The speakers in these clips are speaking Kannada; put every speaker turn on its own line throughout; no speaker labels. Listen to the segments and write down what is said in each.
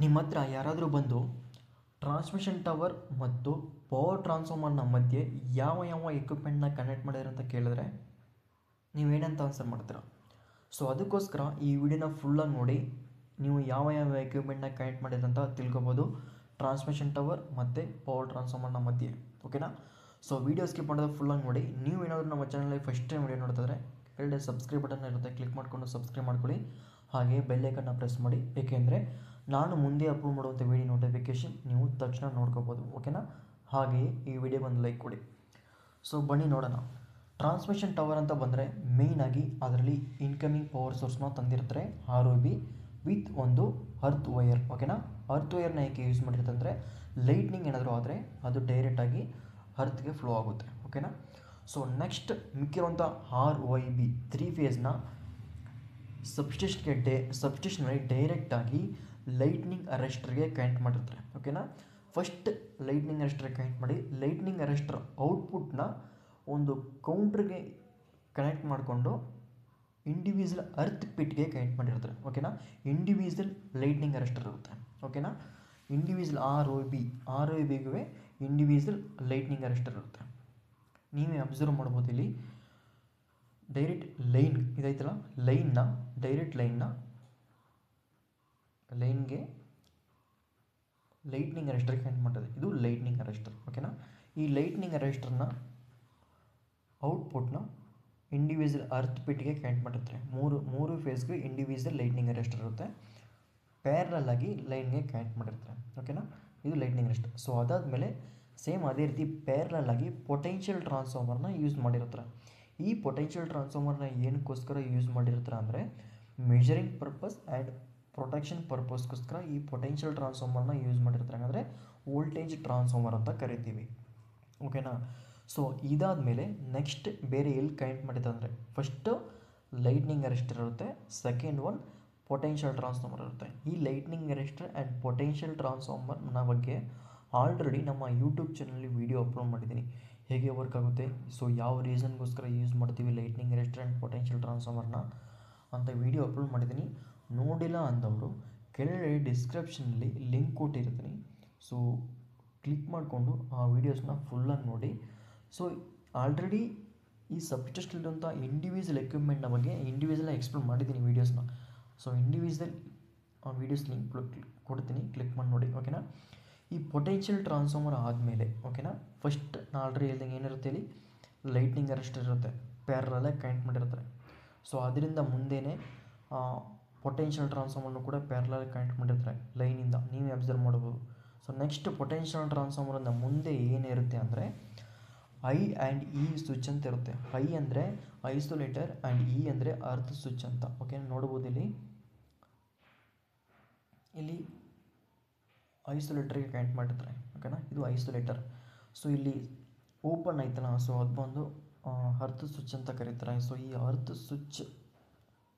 ನಿಮ್ಮ ಹತ್ರ ಯಾರಾದರೂ ಬಂದು ಟ್ರಾನ್ಸ್ಮಿಷನ್ ಟವರ್ ಮತ್ತು ಪವರ್ ಟ್ರಾನ್ಸ್ಫಾರ್ಮರ್ನ ಮಧ್ಯೆ ಯಾವ ಯಾವ ಎಕ್ವಿಪ್ಮೆಂಟ್ನ ಕನೆಕ್ಟ್ ಮಾಡಿದ್ರೆ ಅಂತ ಕೇಳಿದ್ರೆ ನೀವೇನಂತ ಆನ್ಸರ್ ಮಾಡ್ತೀರಾ? ಸೊ ಅದಕ್ಕೋಸ್ಕರ ಈ ವಿಡಿಯೋನ ಫುಲ್ಲಾಗಿ ನೋಡಿ ನೀವು ಯಾವ ಯಾವ ಎಕ್ವಿಪ್ಮೆಂಟ್ನ ಕನೆಕ್ಟ್ ಮಾಡಿದ್ರೆ ಅಂತ ತಿಳ್ಕೊಬೋದು ಟ್ರಾನ್ಸ್ಮಿಷನ್ ಟವರ್ ಮತ್ತು ಪವರ್ ಟ್ರಾನ್ಸ್ಫಾರ್ಮರ್ನ ಮಧ್ಯೆ. ಓಕೆನಾ? ಸೊ ವೀಡಿಯೋ ಸ್ಕಿಪ್ ಮಾಡೋದು ಫುಲ್ಲಾಗಿ ನೋಡಿ. ನೀವು ಏನಾದರೂ ನಮ್ಮ ಚಾನಲಲ್ಲಿ ಫಸ್ಟ್ ಟೈಮ್ ವಿಡಿಯೋ ನೋಡ್ತಿದ್ರೆ ಕೆಳಗಡೆ ಸಬ್ಸ್ಕ್ರೈಬ್ ಬಟನ್ ಇರುತ್ತೆ, ಕ್ಲಿಕ್ ಮಾಡಿಕೊಂಡು ಸಬ್ಸ್ಕ್ರೈಬ್ ಮಾಡ್ಕೊಳ್ಳಿ. ಹಾಗೆ ಬೆಲ್ಲೈಕನ್ನ ಪ್ರೆಸ್ ಮಾಡಿ, ಏಕೆಂದರೆ ನಾನು ಮುಂದೆ ಅಪ್ಲೋಡ್ ಮಾಡುವಂಥ ವಿಡಿಯೋ ನೋಟಿಫಿಕೇಷನ್ ನೀವು ತಕ್ಷಣ ನೋಡ್ಕೋಬೋದು. ಓಕೆನಾ? ಹಾಗೆಯೇ ಈ ವಿಡಿಯೋಗೆ ಒಂದು ಲೈಕ್ ಕೊಡಿ. ಸೊ ಬನ್ನಿ ನೋಡೋಣ. ಟ್ರಾನ್ಸ್ಮಿಷನ್ ಟವರ್ ಅಂತ ಬಂದರೆ ಮೇಯ್ನಾಗಿ ಅದರಲ್ಲಿ ಇನ್ಕಮಿಂಗ್ ಪವರ್ ಸೋರ್ಸ್ನ ತಂದಿರ್ತಾರೆ ROB ವಿತ್ ಒಂದು ಅರ್ತ್ ವೈರ್. ಓಕೆನಾ? ಅರ್ತ್ ವೈರ್ನ ಏಕೆ ಯೂಸ್ ಮಾಡಿರುತ್ತೆ ಅಂದರೆ ಲೈಟ್ನಿಂಗ್ ಏನಾದರೂ ಆದರೆ ಅದು ಡೈರೆಕ್ಟಾಗಿ ಅರ್ತ್ಗೆ ಫ್ಲೋ ಆಗುತ್ತೆ. ಓಕೆನಾ? ಸೊ ನೆಕ್ಸ್ಟ್ ಮಿಕ್ಕಿರುವಂಥ ROB 3 ಫೇಸ್ನ ಸಬ್ಸ್ಟೇಷನಲ್ಲಿ ಡೈರೆಕ್ಟಾಗಿ ಲೈಟ್ನಿಂಗ್ ಅರೆಸ್ಟರ್ಗೆ ಕನೆಕ್ಟ್ ಮಾಡಿರ್ತಾರೆ. ಓಕೆನಾ? ಫಸ್ಟ್ ಲೈಟ್ನಿಂಗ್ ಅರೆಸ್ಟರ್ಗೆ ಕನೆಕ್ಟ್ ಮಾಡಿ ಲೈಟ್ನಿಂಗ್ ಅರೆಸ್ಟರ್ ಔಟ್ಪುಟ್ನ ಒಂದು ಕೌಂಟ್ರಿಗೆ ಕನೆಕ್ಟ್ ಮಾಡಿಕೊಂಡು ಇಂಡಿವಿಜುವಲ್ ಅರ್ತ್ ಪಿಟ್ಗೆ ಕನೆಕ್ಟ್ ಮಾಡಿರ್ತಾರೆ. ಓಕೆನಾ? ಇಂಡಿವಿಜುವಲ್ ಲೈಟ್ನಿಂಗ್ ಅರೆಸ್ಟರ್ ಇರುತ್ತೆ. ಓಕೆನಾ? ಇಂಡಿವಿಜುವಲ್ ROBಗೂ ಇಂಡಿವಿಜುವಲ್ ಲೈಟ್ನಿಂಗ್ ಅರೆಸ್ಟರ್ ಇರುತ್ತೆ. ನೀವೇ ಅಬ್ಸರ್ವ್ ಮಾಡ್ಬೋದು. ಇಲ್ಲಿ ಡೈರೆಕ್ಟ್ ಲೈನ್ ಇದೈತಲ್ಲ, ಡೈರೆಕ್ಟ್ ಲೈನ್ಗೆ ಲೈಟ್ನಿಂಗ್ ಅರೆಸ್ಟರ್ಗೆ ಕನೆಕ್ಟ್ ಮಾಡಿದೆ. ಇದು ಲೈಟ್ನಿಂಗ್ ಅರೆಸ್ಟರ್. ಓಕೆನಾ? ಈ ಲೈಟ್ನಿಂಗ್ ಅರೆಸ್ಟರ್ನ ಔಟ್ಪುಟ್ನ ಇಂಡಿವಿಜುವಲ್ ಅರ್ತ್ ಪಿಟ್ಗೆ ಕನೆಕ್ಟ್ ಮಾಡಿರ್ತಾರೆ. ಮೂರು ಫೇಸ್ಗೆ ಇಂಡಿವಿಜುವಲ್ ಲೈಟ್ನಿಂಗ್ ಅರೆಸ್ಟರ್ ಇರುತ್ತೆ. ಪ್ಯಾರಲಲ್ ಆಗಿ ಲೈನ್ಗೆ ಕನೆಕ್ಟ್ ಮಾಡಿರ್ತಾರೆ. ಓಕೆನಾ? ಇದು ಲೈಟ್ನಿಂಗ್ ಅರೆಸ್ಟರ್. ಸೊ ಅದಾದಮೇಲೆ ಸೇಮ್ ಅದೇ ರೀತಿ ಪ್ಯಾರಲಲ್ ಆಗಿ ಪೊಟೆನ್ಷಿಯಲ್ ಟ್ರಾನ್ಸ್ಫಾರ್ಮರ್ನ ಯೂಸ್ ಮಾಡಿರ್ತಾರೆ. ಈ ಪೊಟೆನ್ಷಿಯಲ್ ಟ್ರಾನ್ಸ್ಫಾರ್ಮರ್ನ ಏನಕ್ಕೋಸ್ಕರ ಯೂಸ್ ಮಾಡಿರ್ತಾರೆ ಅಂದರೆ ಮೆಜರಿಂಗ್ ಪರ್ಪಸ್ ಆ್ಯಂಡ್ ಪ್ರೊಟೆಕ್ಷನ್ ಪರ್ಪಸ್ಗೋಸ್ಕರ ಈ ಪೊಟೆನ್ಷಿಯಲ್ ಟ್ರಾನ್ಸ್ಫಾರ್ಮರ್ನ ಯೂಸ್ ಮಾಡಿರ್ತಾರೆ. ಅಂದರೆ ವೋಲ್ಟೇಜ್ ಟ್ರಾನ್ಸ್ಫಾರ್ಮರ್ ಅಂತ ಕರಿತೀವಿ. ಓಕೆನಾ? ಸೊ ಇದಾದಮೇಲೆ ನೆಕ್ಸ್ಟ್ ಬೇರೆ ಎಲ್ಲಿ ಕನೆಕ್ಟ್ ಮಾಡಿದೆ ಅಂದರೆ ಫಸ್ಟು ಲೈಟ್ನಿಂಗ್ ಅರೆಸ್ಟರ್ ಇರುತ್ತೆ, ಸೆಕೆಂಡ್ ಒನ್ ಪೊಟೆನ್ಷಿಯಲ್ ಟ್ರಾನ್ಸ್ಫಾರ್ಮರ್ ಇರುತ್ತೆ. ಈ ಲೈಟ್ನಿಂಗ್ ಅರೆಸ್ಟರ್ ಆ್ಯಂಡ್ ಪೊಟೆನ್ಷಿಯಲ್ ಟ್ರಾನ್ಸ್ಫಾರ್ಮರ್ನ ಬಗ್ಗೆ ಆಲ್ರೆಡಿ ನಮ್ಮ ಯೂಟ್ಯೂಬ್ ಚಾನಲಲ್ಲಿ ವೀಡಿಯೋ ಅಪ್ಲೋಡ್ ಮಾಡಿದ್ದೀನಿ, ಹೇಗೆ ವರ್ಕ್ ಆಗುತ್ತೆ, ಸೊ ಯಾವ ರೀಸನ್ಗೋಸ್ಕರ ಯೂಸ್ ಮಾಡ್ತೀವಿ ಲೈಟ್ನಿಂಗ್ ಅರೆಸ್ಟರ್ ಆ್ಯಂಡ್ ಪೊಟೆನ್ಷಿಯಲ್ ಟ್ರಾನ್ಸ್ಫಾರ್ಮರ್ನ ಅಂತ ವೀಡಿಯೋ ಅಪ್ಲೋಡ್ ಮಾಡಿದ್ದೀನಿ. ನೋಡಿಲ್ಲ ಅಂದವರು ಕೆಳಗಡೆ ಡಿಸ್ಕ್ರಿಪ್ಷನಲ್ಲಿ ಲಿಂಕ್ ಕೊಟ್ಟಿರ್ತೀನಿ. ಸೊ ಕ್ಲಿಕ್ ಮಾಡಿಕೊಂಡು ಆ ವೀಡಿಯೋಸ್ನ ಫುಲ್ಲಾಗಿ ನೋಡಿ. ಸೊ ಆಲ್ರೆಡಿ ಈ ಸಬ್ಸ್ಟೇಷನಲ್ಲಿರುವಂಥ ಇಂಡಿವಿಜುವಲ್ ಎಕ್ವಿಪ್ಮೆಂಟ್ನ ಬಗ್ಗೆ ಇಂಡಿವಿಜುವಲ್ ಎಕ್ಸ್ಪ್ಲೇನ್ ಮಾಡಿದ್ದೀನಿ ವೀಡಿಯೋಸ್ನ. ಸೊ ಇಂಡಿವಿಜುವಲ್ ವೀಡಿಯೋಸ್ ಲಿಂಕ್ ಕೊಡ್ತೀನಿ, ಕ್ಲಿಕ್ ಮಾಡಿ ನೋಡಿ. ಓಕೆನಾ? ಈ ಪೊಟೆನ್ಷಿಯಲ್ ಟ್ರಾನ್ಸ್ಫಾರ್ಮರ್ ಆದಮೇಲೆ ಓಕೆನಾ ಫಸ್ಟ್ ನಾನು ಆಲ್ರೆಡಿ ಹೇಳ್ದಂಗೆ ಏನಿರುತ್ತೆ ಇಲ್ಲಿ ಲೈಟ್ನಿಂಗ್ ಅರೆಸ್ಟರ್ ಇರುತ್ತೆ, ಪ್ಯಾರಲಲ್ಲಾಗಿ ಕನೆಕ್ಟ್ ಮಾಡಿರ್ತಾರೆ. ಸೊ ಅದರಿಂದ ಮುಂದೆಯೇ ಪೊಟೆನ್ಷಿಯಲ್ ಟ್ರಾನ್ಸ್ಫಾರ್ಮರ್ನು ಕೂಡ ಪ್ಯಾರಲಲ್ ಕನೆಕ್ಟ್ ಮಾಡಿರ್ತಾರೆ ಲೈನಿಂದ, ನೀವೇ ಅಬ್ಸರ್ವ್ ಮಾಡ್ಬೋದು. ಸೊ ನೆಕ್ಸ್ಟ್ ಪೊಟೆನ್ಷಿಯಲ್ ಟ್ರಾನ್ಸ್ಫಾರ್ಮರಿಂದ ಮುಂದೆ ಏನಿರುತ್ತೆ ಅಂದರೆ I ಆ್ಯಂಡ್ E ಸ್ವಿಚ್ ಅಂತ ಇರುತ್ತೆ. I ಅಂದರೆ ಐಸೋಲೇಟರ್ ಆ್ಯಂಡ್ E ಅಂದರೆ ಅರ್ತ್ ಸ್ವಿಚ್ ಅಂತ. ಓಕೆ, ನೋಡ್ಬೋದು ಇಲ್ಲಿ ಐಸೋಲೇಟರ್ಗೆ ಕನೆಕ್ಟ್ ಮಾಡಿರ್ತಾರೆ. ಓಕೆನಾ? ಇದು ಐಸೋಲೇಟರ್. ಸೊ ಇಲ್ಲಿ ಓಪನ್ ಆಯ್ತಲ್ಲ, ಸೊ ಅದು ಬಂದು ಅರ್ತ್ ಸ್ವಿಚ್ ಅಂತ ಕರೀತಾರೆ. ಸೊ ಈ ಅರ್ತ್ ಸ್ವಿಚ್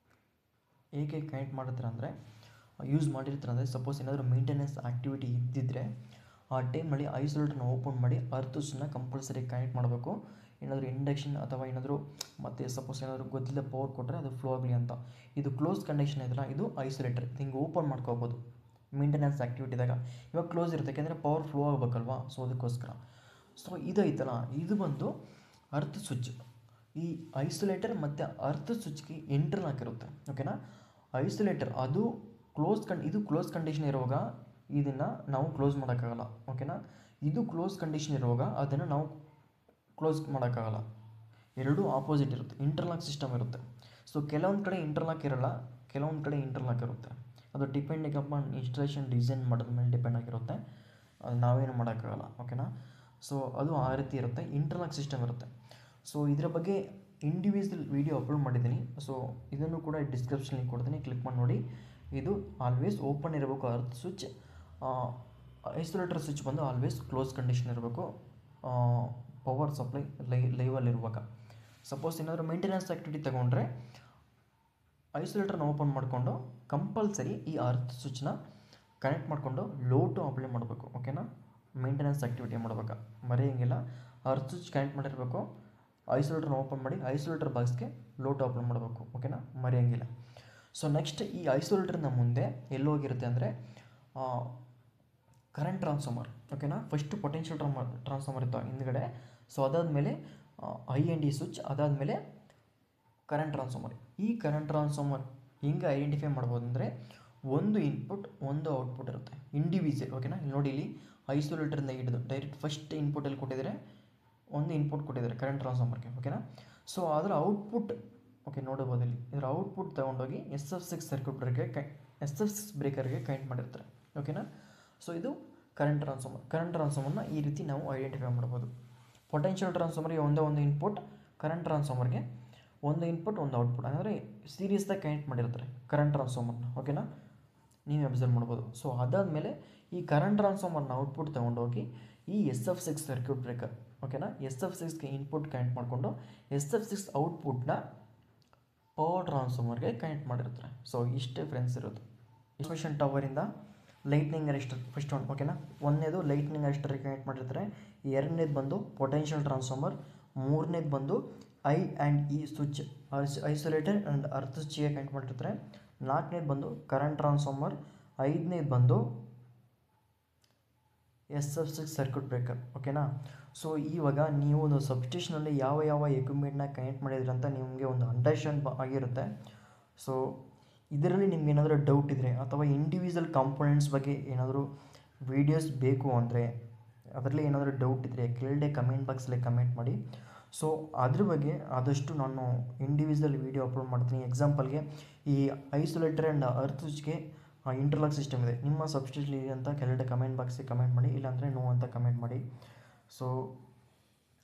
ಹೇಗೆ ಕನೆಕ್ಟ್ ಮಾಡಿರ್ತಾರೆ ಅಂದರೆ ಯೂಸ್ ಮಾಡಿರ್ತಾರೆ ಅಂದರೆ ಸಪೋಸ್ ಏನಾದರೂ ಮೇಂಟೆನೆನ್ಸ್ ಆ್ಯಕ್ಟಿವಿಟಿ ಇದ್ದಿದ್ದರೆ ಆ ಟೈಮಲ್ಲಿ ಐಸೋಲೇಟರ್ನ ಓಪನ್ ಮಾಡಿ ಅರ್ತ್ ಸ್ವಿಚ್ನ ಕಂಪಲ್ಸರಿ ಕನೆಕ್ಟ್ ಮಾಡಬೇಕು. ಏನಾದರೂ ಇಂಡಕ್ಷನ್ ಅಥವಾ ಏನಾದರೂ ಮತ್ತು ಸಪೋಸ್ ಏನಾದರೂ ಗೊತ್ತಿಲ್ಲ ಪವರ್ ಕೊಟ್ಟರೆ ಅದು ಫ್ಲೋ ಆಗಲಿ ಅಂತ. ಇದು ಕ್ಲೋಸ್ ಕಂಡೀಷನ್ ಇದೆಯಲ್ಲ, ಇದು ಐಸೋಲೇಟರ್. ಹಿಂಗೆ ಓಪನ್ ಮಾಡ್ಕೋಬೋದು ಮೇಂಟೆನೆನ್ಸ್ ಆ್ಯಕ್ಟಿವಿಟಿದಾಗ. ಇವಾಗ ಕ್ಲೋಸ್ ಇರುತ್ತೆ ಯಾಕೆಂದರೆ ಪವರ್ ಫ್ಲೋ ಆಗಬೇಕಲ್ವಾ, ಸೊ ಅದಕ್ಕೋಸ್ಕರ. ಸೊ ಇದು ಐತಲ್ಲ, ಇದು ಬಂದು ಅರ್ತ್ ಸ್ವಿಚ್. ಈ ಐಸೋಲೇಟರ್ ಮತ್ತು ಅರ್ತ್ ಸ್ವಿಚ್ಗೆ ಇಂಟರ್ಲಾಕ್ ಇರುತ್ತೆ. ಓಕೆನಾ? ಐಸೋಲೇಟರ್ ಅದು ಇದು ಕ್ಲೋಸ್ ಕಂಡೀಷನ್ ಇರುವಾಗ ಇದನ್ನು ನಾವು ಕ್ಲೋಸ್ ಮಾಡೋಕ್ಕಾಗಲ್ಲ. ಓಕೆನಾ? ಇದು ಕ್ಲೋಸ್ ಕಂಡೀಷನ್ ಇರುವಾಗ ಅದನ್ನು ನಾವು ಕ್ಲೋಸ್ ಮಾಡೋಕ್ಕಾಗಲ್ಲ. ಎರಡೂ ಆಪೋಸಿಟ್ ಇರುತ್ತೆ, ಇಂಟರ್ಲಾಕ್ ಸಿಸ್ಟಮ್ ಇರುತ್ತೆ. ಸೊ ಕೆಲವೊಂದು ಕಡೆ ಇಂಟರ್ಲಾಕ್ ಇರೋಲ್ಲ, ಕೆಲವೊಂದು ಕಡೆ ಇಂಟರ್ಲಾಕ್ ಇರುತ್ತೆ. ಅದು ಡಿಪೆಂಡಿಂಗ್ ಅಪಾನ್ ಇನ್ಸ್ಟಾಲೇಷನ್ ಡಿಸೈನ್ ಮಾಡೋದ ಮೇಲೆ ಡಿಪೆಂಡ್ ಆಗಿರುತ್ತೆ, ಅದು ನಾವೇನು ಮಾಡೋಕ್ಕಾಗಲ್ಲ. ಓಕೆನಾ? ಸೊ ಅದು ಆ ರೀತಿ ಇರುತ್ತೆ, ಇಂಟರ್ಲಾಕ್ ಸಿಸ್ಟಮ್ ಇರುತ್ತೆ. ಸೊ ಇದರ ಬಗ್ಗೆ ಇಂಡಿವಿಜುವಲ್ ವೀಡಿಯೋ ಅಪ್ಲೋಡ್ ಮಾಡಿದ್ದೀನಿ. ಸೊ ಇದನ್ನು ಕೂಡ ಡಿಸ್ಕ್ರಿಪ್ಷನ್ಲಿ ಕೊಡ್ತೀನಿ, ಕ್ಲಿಕ್ ಮಾಡಿ ನೋಡಿ. ಇದು ಆಲ್ವೇಸ್ ಓಪನ್ ಇರಬೇಕು ಅರ್ತ್ ಸ್ವಿಚ್. ಐಸೋಲೇಟರ್ ಸ್ವಿಚ್ ಬಂದು ಆಲ್ವೇಸ್ ಕ್ಲೋಸ್ ಕಂಡೀಷನ್ ಇರಬೇಕು ಪವರ್ ಸಪ್ಲೈ ಲೈವಲ್ಲಿರುವಾಗ. ಸಪೋಸ್ ಏನಾದರೂ ಮೇಂಟೆನೆನ್ಸ್ ಆ್ಯಕ್ಟಿವಿಟಿ ತೊಗೊಂಡ್ರೆ ಐಸೋಲೇಟರ್ನ ಓಪನ್ ಮಾಡಿಕೊಂಡು ಕಂಪಲ್ಸರಿ ಈ ಅರ್ತ್ ಸ್ವಿಚ್ನ ಕನೆಕ್ಟ್ ಮಾಡಿಕೊಂಡು ಲೋಟು ಅಪ್ಲೈ ಮಾಡಬೇಕು. ಓಕೆನಾ? ಮೇಂಟೆನೆನ್ಸ್ ಆ್ಯಕ್ಟಿವಿಟಿ ಮಾಡಬೇಕು, ಮರೆಯೋಂಗಿಲ್ಲ. ಅರ್ತ್ ಸ್ವಿಚ್ ಕನೆಕ್ಟ್ ಮಾಡಿರಬೇಕು, ಐಸೋಲೇಟರ್ನ ಓಪನ್ ಮಾಡಿ ಐಸೋಲೇಟರ್ ಬಾಕ್ಸ್ಗೆ ಲೋಟು ಅಪ್ಲೈ ಮಾಡಬೇಕು. ಓಕೆನಾ? ಮರೆಯೋಂಗಿಲ್ಲ. ಸೊ ನೆಕ್ಸ್ಟ್ ಈ ಐಸೋಲೇಟರ್ನ ಮುಂದೆ ಎಲ್ಲೋಗಿರುತ್ತೆ ಅಂದರೆ ಕರೆಂಟ್ ಟ್ರಾನ್ಸ್ಫಾರ್ಮರ್, ಓಕೆನಾ. ಫಸ್ಟು ಪೊಟೆನ್ಷಿಯಲ್ ಟ್ರಾನ್ಸ್ಫಾರ್ಮರ್ ಇತ್ತು ಹಿಂದ್ಗಡೆ. ಸೊ ಅದಾದಮೇಲೆ ಐ ಆ್ಯಂಡ್ ಡಿ ಸ್ವಿಚ್, ಅದಾದಮೇಲೆ ಕರೆಂಟ್ ಟ್ರಾನ್ಸ್ಫಾರ್ಮರ್. ಈ ಕರೆಂಟ್ ಟ್ರಾನ್ಸ್ಫಾರ್ಮರ್ ಹೆಂಗೆ ಐಡೆಂಟಿಫೈ ಮಾಡ್ಬೋದು ಅಂದರೆ, ಒಂದು ಇನ್ಪುಟ್ ಒಂದು ಔಟ್ಪುಟ್ ಇರುತ್ತೆ, ಇಂಡಿವಿಜುವಲ್, ಓಕೆನಾ. ಇಲ್ಲಿ ನೋಡಿ, ಇಲ್ಲಿ ಐಸೋಲೇಟರಿಂದ ಹಿಡಿದು ಡೈರೆಕ್ಟ್ ಫಸ್ಟ್ ಇನ್ಪುಟಲ್ಲಿ ಕೊಟ್ಟಿದ್ದಾರೆ, ಒಂದು ಇನ್ಪುಟ್ ಕೊಟ್ಟಿದ್ದಾರೆ ಕರೆಂಟ್ ಟ್ರಾನ್ಸ್ಫಾರ್ಮರ್ಗೆ, ಓಕೆನಾ. ಸೊ ಅದರ ಔಟ್ಪುಟ್, ಓಕೆ ನೋಡ್ಬೋದು ಇಲ್ಲಿ, ಇದರ ಔಟ್ಪುಟ್ ತೊಗೊಂಡೋಗಿ SF6 ಸರ್ಕ್ಯೂಟ್ ಬ್ರೇಕರ್ಗೆ ಕನೆಕ್ಟ್ ಮಾಡಿರ್ತಾರೆ, ಓಕೆನಾ. ಸೊ ಇದು ಕರೆಂಟ್ ಟ್ರಾನ್ಸ್ಫಾರ್ಮರ್ನ ಈ ರೀತಿ ನಾವು ಐಡೆಂಟಿಫೈ ಮಾಡ್ಬೋದು. ಪೊಟೆನ್ಷಿಯಲ್ ಟ್ರಾನ್ಸ್ಫಾರ್ಮರ್ಗೆ ಒಂದೇ ಒಂದು ಇನ್ಪುಟ್, ಕರೆಂಟ್ ಟ್ರಾನ್ಸ್ಫಾರ್ಮರ್ಗೆ ಒಂದು ಇನ್ಪುಟ್ ಒಂದು ಔಟ್ಪುಟ್, ಅಂದರೆ ಸೀರೀಸ್ದಾಗ ಕನೆಕ್ಟ್ ಮಾಡಿರ್ತಾರೆ ಕರೆಂಟ್ ಟ್ರಾನ್ಸ್ಫಾರ್ಮರ್ನ, ಓಕೆನಾ. ನೀವೇ ಅಬ್ಸರ್ವ್ ಮಾಡ್ಬೋದು. ಸೊ ಅದಾದಮೇಲೆ ಈ ಕರೆಂಟ್ ಟ್ರಾನ್ಸ್ಫಾರ್ಮರ್ನ ಔಟ್ಪುಟ್ ತೊಗೊಂಡೋಗಿ ಈ SF6 ಸರ್ಕ್ಯೂಟ್ ಬ್ರೇಕರ್, ಓಕೆನಾ, SF6ಗೆ ಇನ್ಪುಟ್ ಕನೆಕ್ಟ್ ಮಾಡಿಕೊಂಡು SF6 ಔಟ್ಪುಟ್ನ ಪವರ್ ಟ್ರಾನ್ಸ್ಫಾರ್ಮರ್ಗೆ ಕನೆಕ್ಟ್ ಮಾಡಿರ್ತಾರೆ. ಸೊ ಇಷ್ಟೇ ಫ್ರೆಂಡ್ಸ್ ಇರೋದು. ಟ್ರಾನ್ಸ್ಮಿಷನ್ ಟವರಿಂದ ಲೈಟ್ನಿಂಗ್ ಅರೆಸ್ಟರ್ ಫಸ್ಟ್ ಒಂದು, ಓಕೆನಾ. ಒಂದನೇದು ಲೈಟ್ನಿಂಗ್ ಅರೆಸ್ಟರ್ಗೆ ಕನೆಕ್ಟ್ ಮಾಡಿರ್ತಾರೆ, ಎರಡನೇದು ಬಂದು ಪೊಟೆನ್ಷಿಯಲ್ ಟ್ರಾನ್ಸ್ಫಾರ್ಮರ್, ಮೂರನೇದು ಬಂದು I and E switch isolated and earth ಸ್ವಿಚ್ಗೆ ಕನೆಕ್ಟ್ ಮಾಡಿರ್ತಾರೆ, ನಾಲ್ಕನೇದು ಬಂದು ಕರೆಂಟ್ ಟ್ರಾನ್ಸ್ಫಾರ್ಮರ್, ಐದನೇದು ಬಂದು SF6 ಸರ್ಕ್ಯೂಟ್ ಬ್ರೇಕರ್, ಓಕೆನಾ. ಸೊ ಇವಾಗ ನೀವು ಒಂದು ಸಬ್ಸ್ಟೇಷನಲ್ಲಿ ಯಾವ ಯಾವ ಎಕ್ವಿಪ್ಮೆಂಟ್ನ ಕನೆಕ್ಟ್ ಮಾಡಿದ್ರಿ ಅಂತ ನಿಮಗೆ ಒಂದು ಅಂಡರ್ಸ್ಟ್ಯಾಂಡ್ ಆಗಿರುತ್ತೆ. ಸೊ ಇದರಲ್ಲಿ ನಿಮ್ಗೆ ಏನಾದರೂ ಡೌಟ್ ಇದ್ದರೆ ಅಥವಾ ಇಂಡಿವಿಜುವಲ್ ಕಾಂಪೊನೆಂಟ್ಸ್ ಬಗ್ಗೆ ಏನಾದರೂ ವೀಡಿಯೋಸ್ ಬೇಕು ಅಂದರೆ, ಅದರಲ್ಲಿ ಏನಾದರೂ ಡೌಟ್ ಇದ್ದರೆ ಕೆಳಗಡೆ ಕಮೆಂಟ್ ಬಾಕ್ಸಲ್ಲಿ ಕಮೆಂಟ್ ಮಾಡಿ. ಸೊ ಅದ್ರ ಬಗ್ಗೆ ಆದಷ್ಟು ನಾನು ಇಂಡಿವಿಜುವಲ್ ವೀಡಿಯೋ ಅಪ್ಲೋಡ್ ಮಾಡ್ತೀನಿ. ಎಕ್ಸಾಂಪಲ್ಗೆ ಈ ಐಸೋಲೇಟರ್ ಆ್ಯಂಡ್ ಅರ್ತ್ ಸ್ವಿಚ್ಗೆ ಇಂಟರ್ಲಾಕ್ ಸಿಸ್ಟಮ್ ಇದೆ, ನಿಮ್ಮ ಸಬ್ಸ್ಟೇಷನ್ ಇದೆ ಅಂತ ಕೆಳಗಡೆ ಕಮೆಂಟ್ ಬಾಕ್ಸಿಗೆ ಕಮೆಂಟ್ ಮಾಡಿ, ಇಲ್ಲಾಂದರೆ ನೋ ಅಂತ ಕಮೆಂಟ್ ಮಾಡಿ. ಸೊ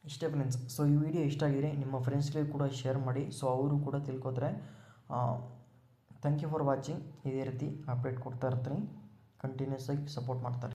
ಇಷ್ಟೇ ಫ್ರೆಂಡ್ಸ್. ಸೊ ಈ ವಿಡಿಯೋ ಇಷ್ಟ ಆಗಿದ್ರೆ ನಿಮ್ಮ ಫ್ರೆಂಡ್ಸ್ಗೆ ಕೂಡ ಶೇರ್ ಮಾಡಿ, ಸೊ ಅವರು ಕೂಡ ತಿಳ್ಕೊತಾರೆ. Thank you for watching. ಇದೇ ರೀತಿ ಅಪ್ಡೇಟ್ ಕೊಡ್ತಾ ಇರ್ತೀನಿ, ಕಂಟಿನ್ಯೂಸ್ ಆಗಿ ಸಪೋರ್ಟ್ ಮಾಡ್ತಾರೆ.